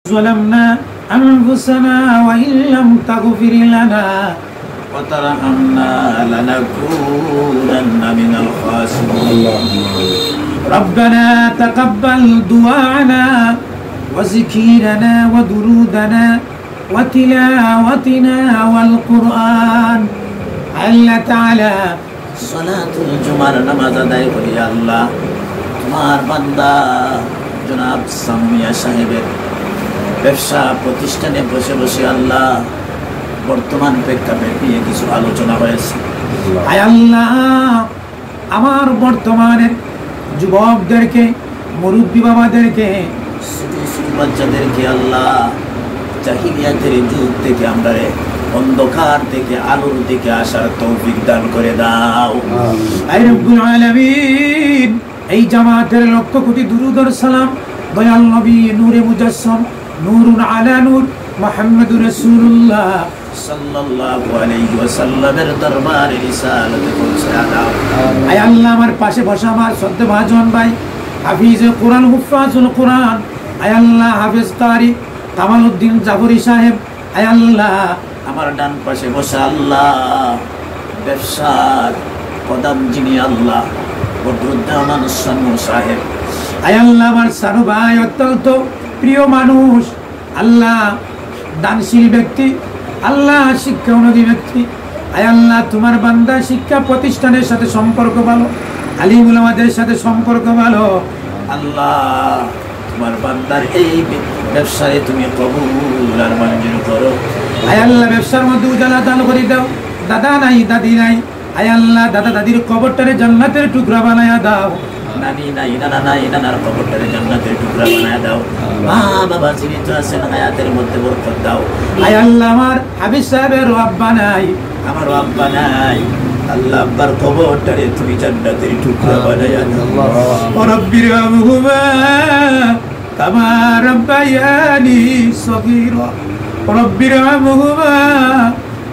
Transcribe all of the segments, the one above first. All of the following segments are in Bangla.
ظلمنا أنفسنا وإن لم تغفر لنا وترحمنا لنكونن من الخاسرين ربنا تقبل دعاءنا وذكرنا ودرودنا وتلاوتنا والقرآن الله تعالى صلاতুল জুমার নামাজ আদায় করি আল্লাহ তোমার বান্দা জনাব সামিয়া সাহেবের ব্যবসা প্রতিষ্ঠানে বসে বসে আল্লাহ বর্তমান প্রেক্ষাপট নিয়ে কিছু আলোচনা হয়েছে আয় আল্লাহ আমার বর্তমানের যুবকদেরকে মুরব্বী বাবাদেরকে বাচ্চাদেরকে আল্লাহ জাহিলিয়াতের যুগ থেকে আমরা অন্ধকার থেকে আলোর দিকে আসার তৌফিক দান করে দাও আয় রব্বুল আলামিন এই জামাতের লক্ষ কোটি দুরূদ ও সালাম দয়াল নবী নূরে মুজাসসাম নূরুন আলা নূর মুহাম্মদুর রাসূলুল্লাহ সাল্লাল্লাহু আলাইহি ওয়াসাল্লামের দরবারে রিসালাতে পৌঁছে দাও আয় আল্লাহ আমার পাশে বসা আমার শ্রদ্ধেয়ভাজন ভাই হাফিজে কোরআন হুফাজুল কোরআন আয় আল্লাহ হাফেজ কারি কামালউদ্দিন জাফরি সাহেব আয় আল্লাহ আমার ডান পাশে বসা আল্লাহ ব্যবসার প্রধান যিনি আল্লাহ বদরুদ্দামান সানু সাহেব আয় আল্লাহ আমার সানু ভাই অত্যন্ত প্রিয় মানুষ আল্লাহ দানশীল ব্যক্তি আল্লাহ শিক্ষা অনুযায়ী ব্যক্তি আয় আল্লাহ তোমার বান্দা শিক্ষা প্রতিষ্ঠানের সাথে সম্পর্ক ভালো আলিম উলামাদের সাথে সম্পর্ক ভালো আল্লাহ তোমার বান্দার এই ব্যবসায় তুমি কবুল আর মঞ্জুর করো আয় আল্লাহ ব্যবসার মধ্যে উজালা দান করে দাও দাদা নাই দাদি নাই আয় আল্লাহ দাদা দাদির কবরটারে জান্নাতের টুকরা বানায়া দাও নানি নাই নানা নাই নানার কবরটারে জান্নাতের টুকরা বানায়া দাও মা বাবা জীবিত আছেন হায়াতের মধ্যে বরকত দাও আয় আল্লাহ আমার হাবিব সাহেবের আব্বা নাই আমার আব্বা নাই আল্লাহ আব্বার কবরটারে তুমি জান্নাতের টুকরা বানায়া দাও রব্বির রহমহুমা কামা রাব্বায়ানি সগীরা রব্বির রহমহুমা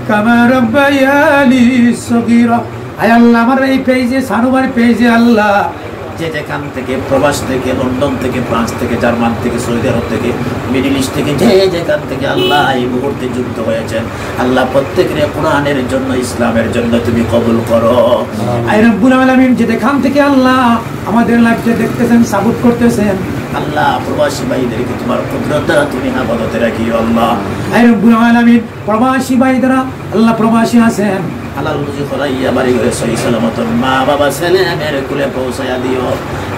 কামা রাব্বায়ানি সগীরা আয় আল্লাহ আমার এই পেজে সানুবার পেজে আল্লাহ যে যেখান থেকে প্রবাস থেকে লন্ডন থেকে ফ্রান্স থেকে জার্মান থেকে সৌদি আরব থেকে মিডল ইস্ট থেকে যে যেখান থেকে আল্লাহ এই মুহূর্তে যুক্ত হয়েছেন আল্লাহ প্রত্যেকের কোরআনের জন্য ইসলামের জন্য তুমি কবুল করো আয় রব্বুল আলামিন যে যেখান থেকে আল্লাহ আমাদের লাইভে দেখতেছেন সাপোর্ট করতেছেন আল্লাহ প্রবাসী ভাইদেরকে তোমার কুদরত দ্বারা তুমি হেফাজতে রাখিও আল্লাহ আয় রব্বুল আলামিন প্রবাসী ভাইদেরা আল্লাহ প্রবাসী আছেন হালাল রুজি করাইয়া বাড়ি ঘরে সহি সালামত মা বাবা ছেলে মেয়ের কুলে পৌঁছাইয়া দিও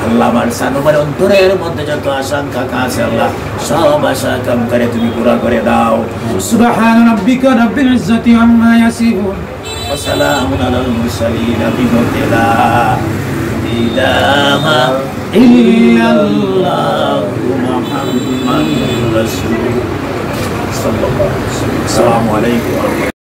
আল্লাহ আমার সানুবার অন্তরের মধ্যে যত আশঙ্কা আছে আল্লাহ সব আশা কাম করে তুমি পুরা করে দাও সুবহান রাব্বিকা রাব্বিল ইজ্জাতি আম্মা ইয়াসিফুন ওয়া সালামুন আলাল মুরসালিন বিল্লাহ ইলাহা ইল্লাল্লাহু মুহাম্মাদুর রাসূলুল্লাহ সাল্লাল্লাহু আলাইহি ওয়াসাল্লাম আসসালামু আলাইকুম।